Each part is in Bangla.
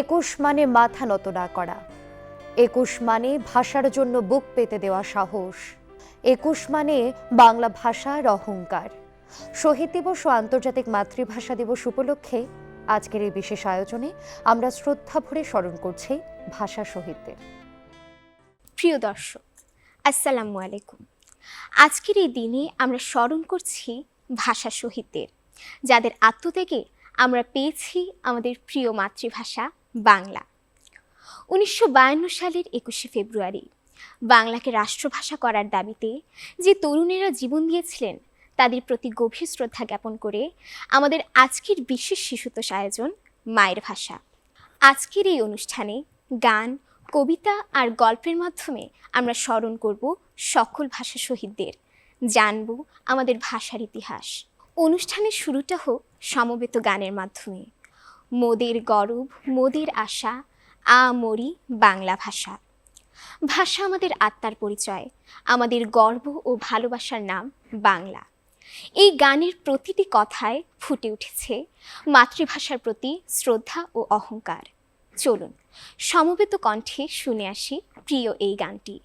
একুশ মানে মাথা নত না করা, একুশ মানে ভাষার জন্য বুক পেতে দেওয়া সাহস, একুশ মানে বাংলা ভাষার অহংকার। শহীদ দিবস ও আন্তর্জাতিক মাতৃভাষা দিবস উপলক্ষে আজকের এই বিশেষ আয়োজনে আমরা শ্রদ্ধা ভরে স্মরণ করছি ভাষা শহীদদের। প্রিয় দর্শক, আসসালামু আলাইকুম। আজকের এই দিনে আমরা স্মরণ করছি ভাষা শহীদদের, যাদের আত্মত্যাগে আমরা পেয়েছি আমাদের প্রিয় মাতৃভাষা বাংলা। 1952 সালের 21শে ফেব্রুয়ারি বাংলাকে রাষ্ট্রভাষা করার দাবিতে যে তরুণেরা জীবন দিয়েছিলেন, তাদের প্রতি গভীর শ্রদ্ধা জ্ঞাপন করে আমাদের আজকের বিশেষ শিশুতোষ আয়োজন মায়ের ভাষা। আজকের এই অনুষ্ঠানে গান, কবিতা আর গল্পের মাধ্যমে আমরা স্মরণ করব সকল ভাষা শহীদদের, জানব আমাদের ভাষার ইতিহাস। অনুষ্ঠানের শুরুটা হোক সমবেত গানের মাধ্যমে। মোদের গরব, মোদের আশা, মরি বাংলা ভাষা। ভাষা আমাদের আত্মার পরিচয়, আমাদের গর্ব ও ভালোবাসার নাম বাংলা। এই গানের প্রতিটি কথায় ফুটে উঠেছে মাতৃভাষার প্রতি শ্রদ্ধা ও অহংকার। চলুন সমবেত কণ্ঠে শুনে আসি প্রিয় এই গানটি।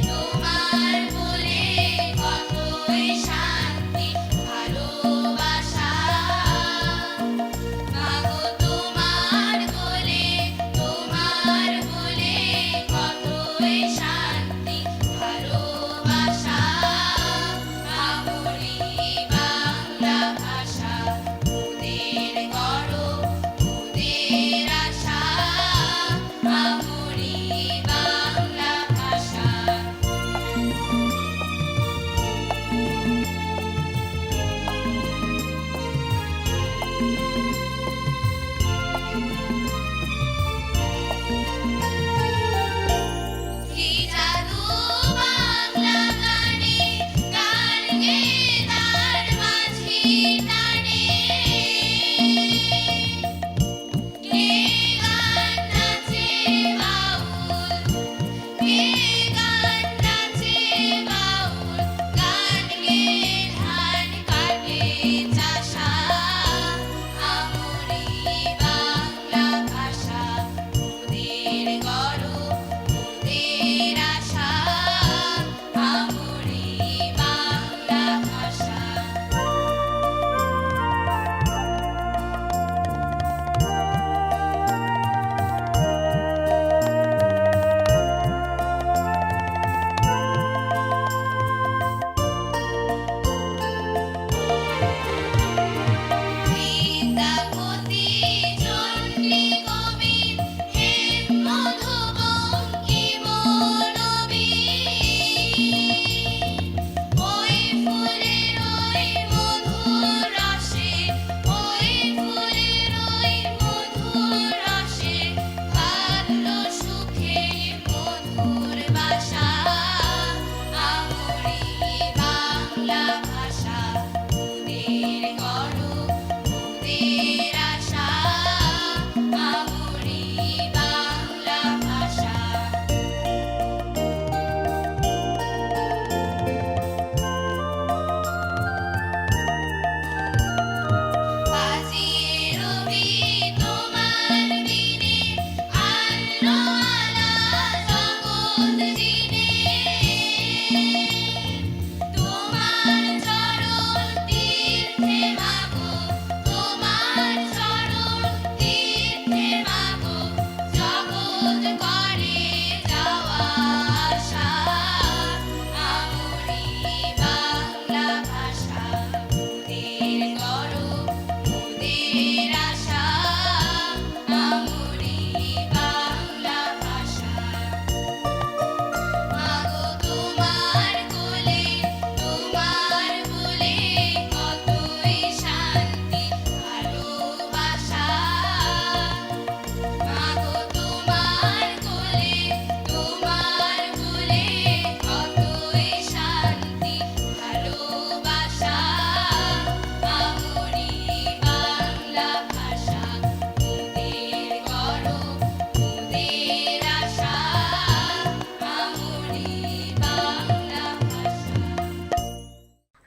তোমার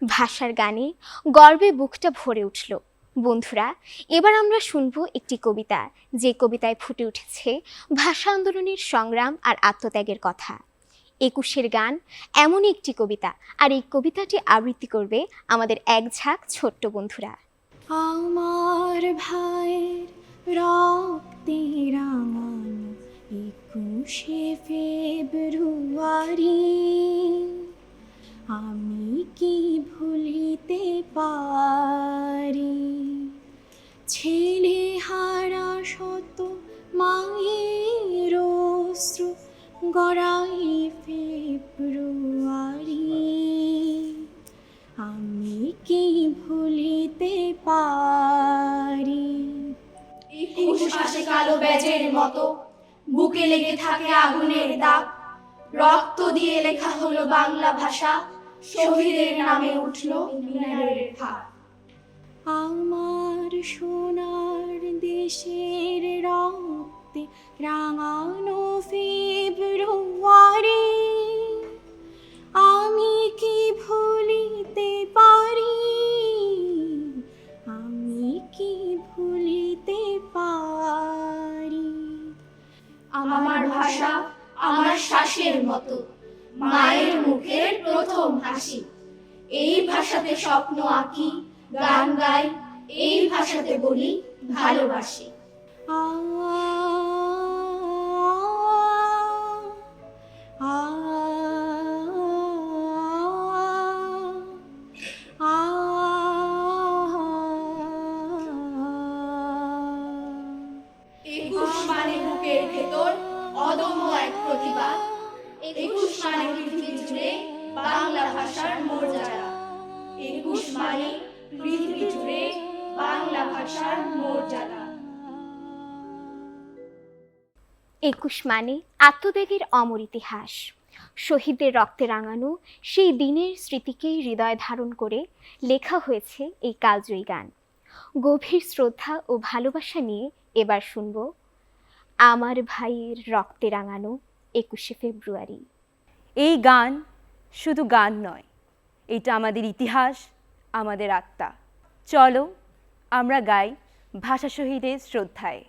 ভাষার গানে গর্বে বুকটা ভরে উঠল। বন্ধুরা, এবার আমরা শুনব একটি কবিতা, যে কবিতায় ফুটে উঠেছে ভাষা আন্দোলনের সংগ্রাম আর আত্মত্যাগের কথা। ২১-এর গান এমনই একটি কবিতা, আর এই কবিতাটি আবৃত্তি করবে আমাদের এক ঝাঁক ছোট্ট বন্ধুরা। আমার ভাইয়ের রক্তে রাঙানো ২১শে ফেব্রুয়ারি, আমি কি ভুলিতে পারি? ছেলে হারা শত মায়ের অশ্রু গড়াই ফেব্রুয়ারি, আমি কি ভুলিতে পারি? ২১ মাসে কালো ব্যাজের মতো বুকে লেগে থাকে আগুনের দাগ, রক্ত দিয়ে লেখা হলো বাংলা ভাষা, শহীদের নামে উঠলো মিনারের থাক। আমার সোনার দেশের রক্তে রাঙানো ফেব্রুয়ারি, আমি কি ভুলিতে পারি? আমি কি ভুলিতে পারি? আমার ভাষা আমার শ্বাসের মতো, মায়ের মুখের প্রথম হাসি। এই ভাষাতে স্বপ্ন আঁকি, গান গাই, এই ভাষাতে বলি ভালোবাসি। আ আ আ ২১ মানে বুকের ভেতর অদম্য এক প্রতিভা, ২১ মানে পৃথিবী জুড়ে বাংলা ভাষার মর্যাদা, ২১ মানে পৃথিবী জুড়ে বাংলা ভাষার মর্যাদা। ২১ মানে আত্মত্যাগের অমর ইতিহাস। শহীদদের রক্তে রাঙানো সেই দিনের স্মৃতিকেই হৃদয়ে ধারণ করে লেখা হয়েছে এই কালজয়ী গান। গভীর শ্রদ্ধা ও ভালোবাসা নিয়ে এবার শুনব আমার ভাইয়ের রক্তে রাঙানো ২১শে ফেব্রুয়ারি। এই গান শুধু গান নয়, এটা আমাদের ইতিহাস, আমাদের আত্মা। চলো আমরা গাই ভাষা শহীদের শ্রদ্ধায়।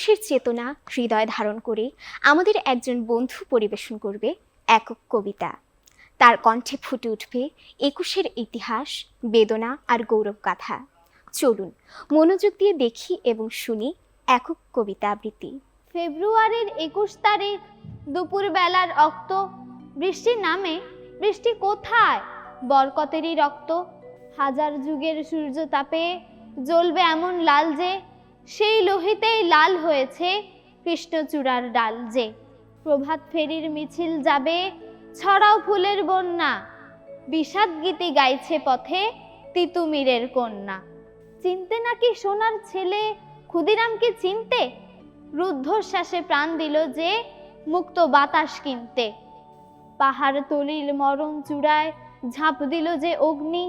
একুশের চেতনা হৃদয় ধারণ করে আমাদের একজন বন্ধু পরিবেশন করবে একক কবিতা। তার কণ্ঠে ফুটে উঠবে একুশের ইতিহাস, বেদনা আর গৌরব গাথা। চলুন মনোযোগ দিয়ে দেখি এবং শুনি একক কবিতা আবৃত্তি। ফেব্রুয়ারির 21 তারিখ দুপুরবেলার রক্ত, বৃষ্টি নামে, বৃষ্টি কোথায়? বরকতেরই রক্ত। হাজার যুগের সূর্য তাপে জ্বলবে এমন লাল যে, সেই লোহিতেই লাল হয়েছে কৃষ্ণচূড়ার ডাল যে। প্রভাত ফেরির মিছিল যাবে, ছড়াও ফুলের বন্যা, বিষাদ গীতি গাইছে পথে তিতুমিরের কন্যা। চিনতে নাকি সোনার ছেলে, ক্ষুদিরামকে চিনতে? রুদ্ধশ্বাসে প্রাণ দিল যে মুক্ত বাতাস কিনতে। পাহাড় তলির মরণ চূড়ায় ঝাঁপ দিল যে অগ্নি,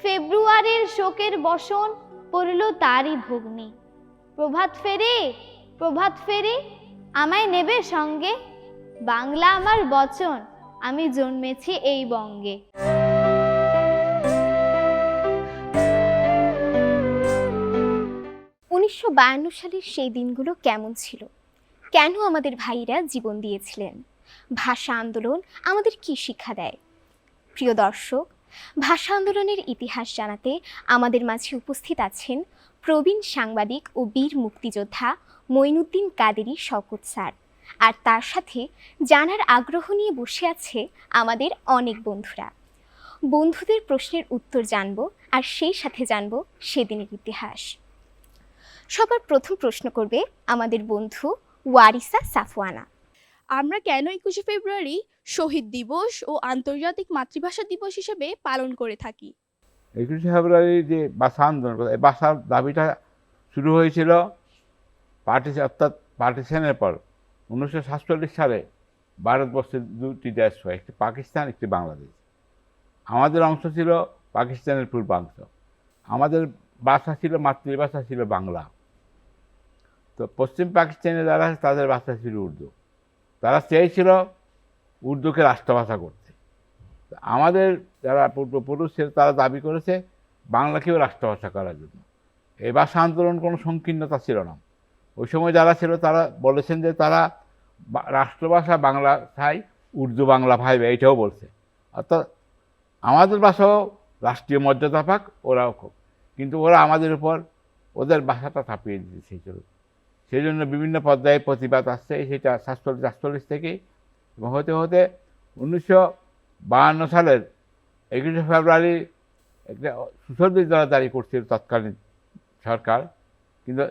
ফেব্রুয়ারির শোকের বসন পড়ল তারই ভগ্নি। প্রভাত ফেরি, প্রভাত ফেরি, আমায় নেবে সঙ্গে, বাংলা আমার বচন, আমি জন্মেছি এই বঙ্গে। 1952 সালের সেই দিনগুলো কেমন ছিল? কেন আমাদের ভাইরা জীবন দিয়েছিলেন? ভাষা আন্দোলন আমাদের কি শিক্ষা দেয়? প্রিয় দর্শক, ভাষা আন্দোলনের ইতিহাস জানাতে আমাদের মাঝে উপস্থিত আছেন প্রবীণ সাংবাদিক ও বীর মুক্তিযোদ্ধা মঈনুদ্দিন কাদেরী শওকত স্যার। আর তার সাথে জানার আগ্রহ নিয়ে বসে আছে আমাদের অনেক বন্ধুরা। বন্ধুদের প্রশ্নের উত্তর জানব, আর সেই সাথে জানব সেদিনের ইতিহাস। সবার প্রথম প্রশ্ন করবে আমাদের বন্ধু ওয়ারিসা সাফওয়ানা। আমরা কেন 21শে ফেব্রুয়ারি শহীদ দিবস ও আন্তর্জাতিক মাতৃভাষা দিবস হিসেবে পালন করে থাকি? 21শে ফেব্রুয়ারি যে ভাষা আন্দোলন, এই ভাষার দাবিটা শুরু হয়েছিল অর্থাৎ পার্টিশনের পর 1947 সালে ভারতবর্ষের দুটি দেশ হয়, একটি পাকিস্তান, একটি বাংলাদেশ। আমাদের অংশ ছিল পাকিস্তানের পূর্বাংশ। আমাদের ভাষা ছিল, মাতৃভাষা ছিল বাংলা। তো পশ্চিম পাকিস্তানে যারা আছে তাদের ভাষা ছিল উর্দু। তারা চেয়েছিল উর্দুকে রাষ্ট্রভাষা করতে। আমাদের যারা পূর্বপুরুষ ছিল তারা দাবি করেছে বাংলাকেও রাষ্ট্রভাষা করার জন্য। এই ভাষা আন্দোলন কোনো সংকীর্ণতা ছিল না। ওই সময় যারা ছিল তারা বলেছেন যে তারা রাষ্ট্রভাষা বাংলা চাই, উর্দু বাংলা ভাইবে, এইটাও বলছে। অর্থাৎ আমাদের ভাষাও রাষ্ট্রীয় মর্যাদা পাক, ওরাও খুব, কিন্তু ওরা আমাদের উপর ওদের ভাষাটা চাপিয়ে দিতে চেয়েছিল। সেই জন্য বিভিন্ন পর্যায়ে প্রতিবাদ আসছে, সেটা 47 থেকেই। এবং হতে হতে 1952 সালের 21শে ফেব্রুয়ারি একটা সুশোভিত দ্বারা জারি করছিল তৎকালীন সরকার। কিন্তু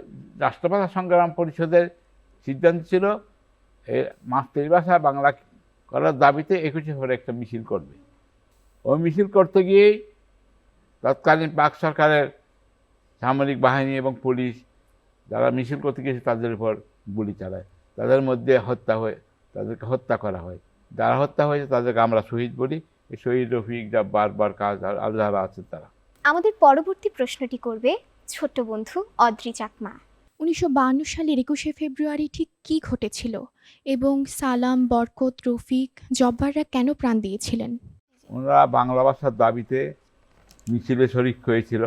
রাষ্ট্রভাষা সংগ্রাম পরিষদের সিদ্ধান্ত ছিল এই মাতৃভাষা বাংলা করার দাবিতে 21শে ফেব্রুয়ারি একটা মিছিল করবে। ওই মিছিল করতে গিয়েই তৎকালীন পাক সরকারের সামরিক বাহিনী এবং পুলিশ যারা মিছিল করতে গিয়েছে তাদের উপর গুলি চালায়। তাদের মধ্যে তাদেরকে হত্যা করা হয়। যারা হত্যা হয়েছে তাদেরকে আমরা শহীদ বলি। এই শহীদ রফিক, জাব্বার, বারকাজ আর যারা আছে তারা। আমাদের পরবর্তী প্রশ্নটি করবে ছোট্ট বন্ধু অদ্রি চাকমা। 1952 সালের 21শে ফেব্রুয়ারি ঠিক কী ঘটেছিল এবং সালাম, বরকত, রফিক, জব্বাররা কেন প্রাণ দিয়েছিলেন? ওনারা বাংলা ভাষার দাবিতে মিছিলে শরিক হয়েছিল।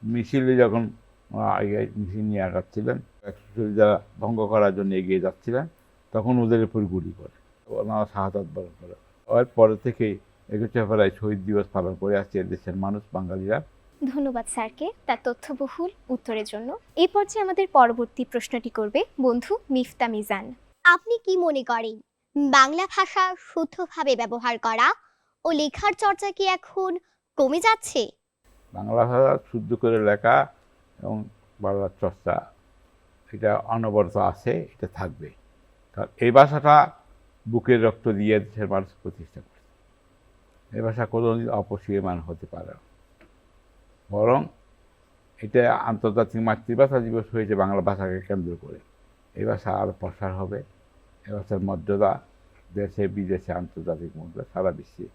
মিছিলে যখন মিছিল নিয়ে আগাচ্ছিলেন, যারা ভঙ্গ করার জন্য এগিয়ে যাচ্ছিলেন, তখন ওদের উপর গুলি করে ওনারা শাহাদাত বরণ করে। ওর পরে থেকেই 21শে ফেব্রুয়ারি শহীদ দিবস পালন করে আসছে দেশের মানুষ, বাঙালিরা। ধন্যবাদ স্যারকে তার তথ্যবহুল উত্তরের জন্য। এই পর্যায়ে আমাদের পরবর্তী প্রশ্নটি করবে বন্ধু মিফতা মিজান। আপনি কি মনে করেন বাংলা ভাষা শুদ্ধভাবে ব্যবহার করা ও লেখার চর্চা কি এখন কমে যাচ্ছে? বাংলা ভাষা শুদ্ধ করে লেখা এবং বাংলার চর্চা এটা অনবরত আছে, এটা থাকবে। কারণ এই ভাষাটা বুকের রক্ত দিয়ে দেশের মানুষ প্রতিষ্ঠা করছে। এই ভাষা কোনোদিন অপসীয়মান হতে পারে না, বরং এটা আন্তর্জাতিক মাতৃভাষা দিবস হয়েছে বাংলা ভাষাকে কেন্দ্র করে। এই ভাষা আরও প্রসার হবে। এই ভাষার মর্যাদা দেশে, বিদেশে, আন্তর্জাতিক মুদ্রা সারা বিশ্বে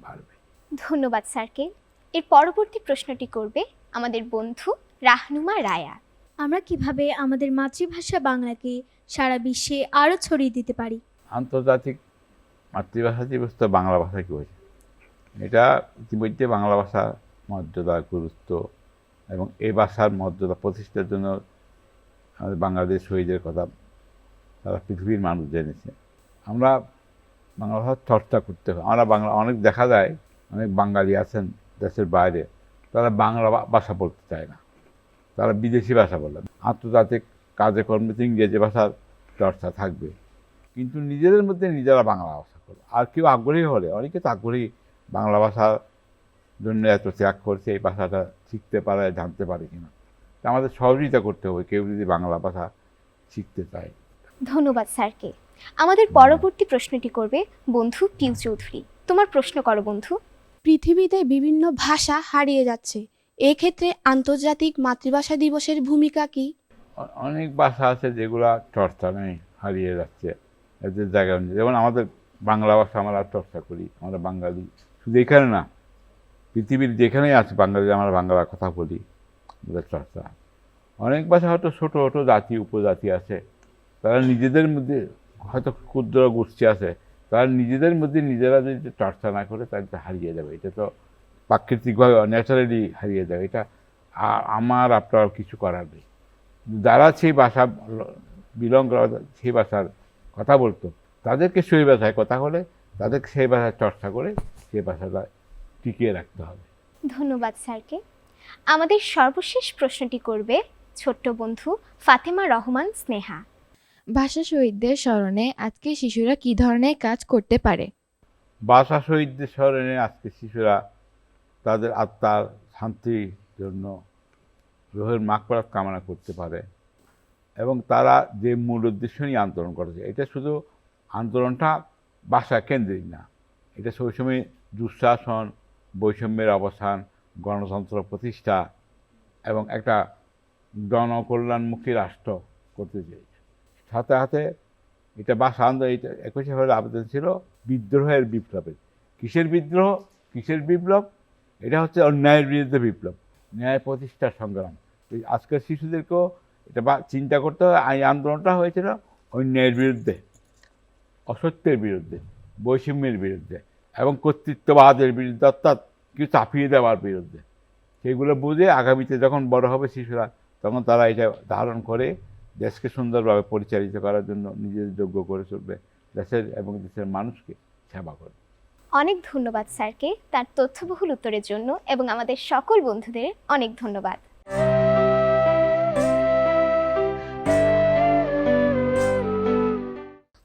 বাড়বে। ধন্যবাদ স্যারকে। এর পরবর্তী প্রশ্নটি করবে আমাদের বন্ধু রাহনুমা রায়া। আমরা কিভাবে আমাদের মাতৃভাষা বাংলাকে সারা বিশ্বে আরও ছড়িয়ে দিতে পারি? আন্তর্জাতিক মাতৃভাষা দিবস তো বাংলা ভাষাকে হয়েছে। এটা ইতিমধ্যে বাংলা ভাষার মর্যাদা, গুরুত্ব এবং এই ভাষার মর্যাদা প্রতিষ্ঠার জন্য আমাদের বাংলাদেশ শহীদের কথা সারা পৃথিবীর মানুষ জেনেছে। আমরা বাংলা ভাষার চর্চা করতে হবে। আমরা বাংলা অনেক দেখা যায়, অনেক বাঙালি আছেন দেশের বাইরে, তারা বাংলা ভাষা বলতে চায় না, তারা বিদেশি ভাষা বলে। আন্তর্জাতিক কাজে কর্মে ইংরেজি ভাষার চর্চা থাকবে, কিন্তু নিজেদের মধ্যে নিজেরা বাংলা ভাষা করবে। আর কেউ আগ্রহী হলে, অনেকে তো আগ্রহী বাংলা ভাষার জন্য এত ত্যাগ করছে, এই ভাষাটা শিখতে পারে, জানতে পারে কিনা। আমাদের সহযোগিতা করতে হবে কেউ যদি বাংলা ভাষা শিখতে চায়। ধন্যবাদ স্যারকে। আমাদের পরবর্তী প্রশ্নটি করবে বন্ধু পিউ চৌধুরী। তোমার প্রশ্ন করো বন্ধু। পৃথিবীতে বিভিন্ন ভাষা হারিয়ে যাচ্ছে, এক্ষেত্রে আন্তর্জাতিক মাতৃভাষা দিবসের ভূমিকা কি? অনেক ভাষা আছে যেগুলা চর্চা নেই, হারিয়ে যাচ্ছে এদের জায়গা নেই। যেমন আমাদের বাংলা ভাষা আমরা চর্চা করি, আমরা বাঙালি, শুধু এখানে না, পৃথিবীর যেখানেই আছে বাঙালি, আমরা বাংলা কথা বলি, ওদের চর্চা। অনেক ভাষা হয়তো ছোটো ছোটো জাতি উপজাতি আছে, তারা নিজেদের মধ্যে হয়তো ক্ষুদ্র গোষ্ঠী আছে, তারা নিজেদের মধ্যে নিজেরা যদি চর্চা না করে তাহলে হারিয়ে যাবে। এটা তো প্রাকৃতিকভাবে ন্যাচারালি হারিয়ে যাবে, এটা আমার আপনার কিছু করার নেই। যারা সেই ভাষা বিলং করা, সেই ভাষার কথা বলতো, তাদেরকে সেই ভাষায় কথা বলে, তাদেরকে সেই ভাষায় চর্চা করে সেই ভাষাটা টিকিয়ে রাখতে হবে। ধন্যবাদ স্যারকে। আমাদের সর্বশেষ প্রশ্নটি করবে ছোট্ট বন্ধু ফাতেমা রহমান স্নেহা। ভাষা শহীদদের স্মরণে আজকে শিশুরা কি ধরনের কাজ করতে পারে? ভাষা শহীদদের স্মরণে আজকে শিশুরা তাদের আত্মার শান্তির জন্য রোহের মাগফিরাত কামনা করতে পারে, এবং তারা যে মূল উদ্দেশ্য নিয়ে আন্দোলন করেছে, এটা শুধু আন্দোলনটা ভাষা কেন্দ্রিক না, এটা সবসময় দুঃশাসন, বৈষম্যের অবসান, গণতন্ত্র প্রতিষ্ঠা এবং একটা জনকল্যাণমুখী রাষ্ট্র করতে চেয়েছে। সাথে সাথে এটা ভাষা আন্দোলন, এটা 21শে ফেব্রুয়ারি আবেদন ছিল বিদ্রোহের বিপ্লবের। কিসের বিদ্রোহ, কিসের বিপ্লব? এটা হচ্ছে অন্যায়ের বিরুদ্ধে বিপ্লব, ন্যায় প্রতিষ্ঠার সংগ্রাম। আজকের শিশুদেরকেও এটা চিন্তা করতে হবে, এই আন্দোলনটা হয়েছিল অন্যায়ের বিরুদ্ধে, অসত্যের বিরুদ্ধে, বৈষম্যের বিরুদ্ধে এবং কর্তৃত্ববাদের বিরুদ্ধে, অর্থাৎ কেউ চাপিয়ে দেওয়ার বিরুদ্ধে। সেগুলো বুঝে আগামীতে যখন বড় হবে শিশুরা, তখন তারা এটা ধারণ করে দেশকে সুন্দরভাবে পরিচালিত করার জন্য নিজেদের যোগ্য করে চলবে, দেশের এবং দেশের মানুষকে সেবা করবে। অনেক ধন্যবাদ স্যারকে তার তথ্যবহুল উত্তরের জন্য, এবং আমাদের সকল বন্ধুদের অনেক ধন্যবাদ।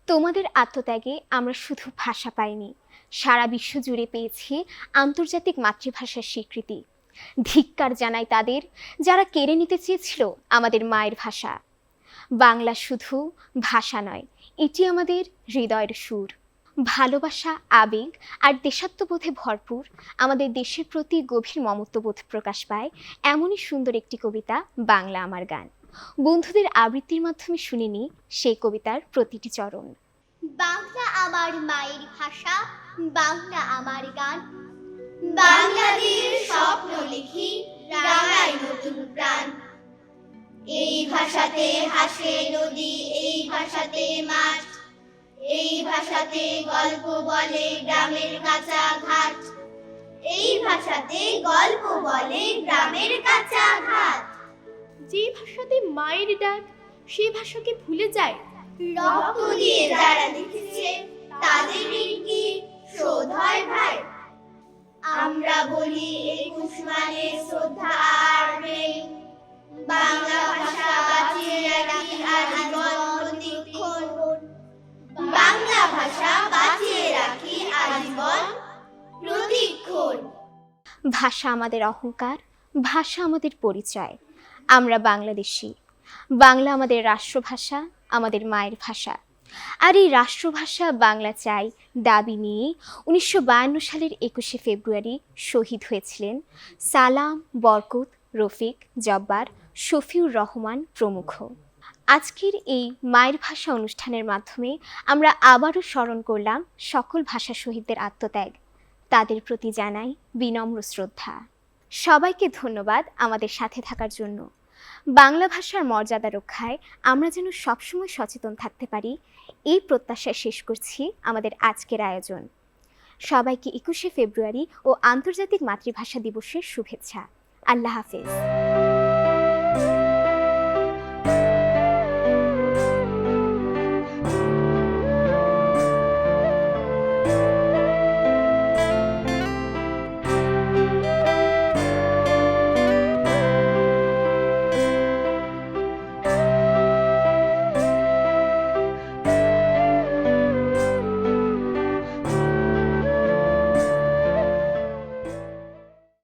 তোমাদের আত্মত্যাগে আমরা শুধু ভাষা পাইনি, সারা বিশ্ব জুড়ে পেয়েছি আন্তর্জাতিক মাতৃভাষার স্বীকৃতি। ধিক্কার জানাই তাদের যারা কেড়ে নিতে চেয়েছিল আমাদের মায়ের ভাষা। বাংলা শুধু ভাষা নয়, এটি আমাদের হৃদয়ের সুর। ভালোবাসা, আবেগ আর দেশাত্মবোধে ভরপুর আমাদের দেশের প্রতি গভীর মমত্ববোধ প্রকাশ পায় এমনই সুন্দর একটি কবিতা, বাংলা আমার গান। বন্ধুদের আবৃত্তির মাধ্যমে শুনে নিই সেই কবিতার প্রতিটি চরণ। বাংলা আমার মায়ের ভাষা, বাংলা আমার গান, বাংলাদেশ স্বপ্ন লিখি, রাঙাই নতুন প্রাণ। এই ভাষাতে হাসে নদী, এই ভাষাতে মাঠ, এই ভাষাতে গল্প বলে গ্রামের কাঁচা ঘাট, এই ভাষাতে গল্প বলে গ্রামের কাঁচা ঘাট। যে ভাষাতে মায়ের ডাক, সে ভাষাকে ভুলে যায়। রক্ত দিয়ে যারা লিখেছে তাদের কি শোধ হয় ভাই? আমরা বলি 21 মানে শ্রদ্ধা আর প্রেম, বাংলা ভাষা বাঁচিয়ে রাখি আজীবন প্রতিক্ষণ, বাংলা ভাষা বাঁচিয়ে রাখি আজীবন প্রতিক্ষণ। ভাষা আমাদের অহংকার, ভাষা আমাদের পরিচয়। আমরা বাংলাদেশী, বাংলা আমাদের রাষ্ট্রভাষা, আমাদের মায়ের ভাষা। আর এই রাষ্ট্রভাষা বাংলা চাই দাবি নিয়ে 1952 সালের 21শে ফেব্রুয়ারি শহীদ হয়েছিলেন সালাম, বরকত, রফিক, জব্বার, শফিউর রহমান প্রমুখ। আজকের এই মায়ের ভাষা অনুষ্ঠানের মাধ্যমে আমরা আবারও স্মরণ করলাম সকল ভাষা শহীদদের আত্মত্যাগ। তাদের প্রতি জানাই বিনম্র শ্রদ্ধা। সবাইকে ধন্যবাদ আমাদের সাথে থাকার জন্য। বাংলা ভাষার মর্যাদা রক্ষায় আমরা যেন সবসময় সচেতন থাকতে পারি, এই প্রত্যাশায় শেষ করছি আমাদের আজকের আয়োজন। সবাইকে 21শে ফেব্রুয়ারি ও আন্তর্জাতিক মাতৃভাষা দিবসের শুভেচ্ছা। আল্লাহ হাফেজ।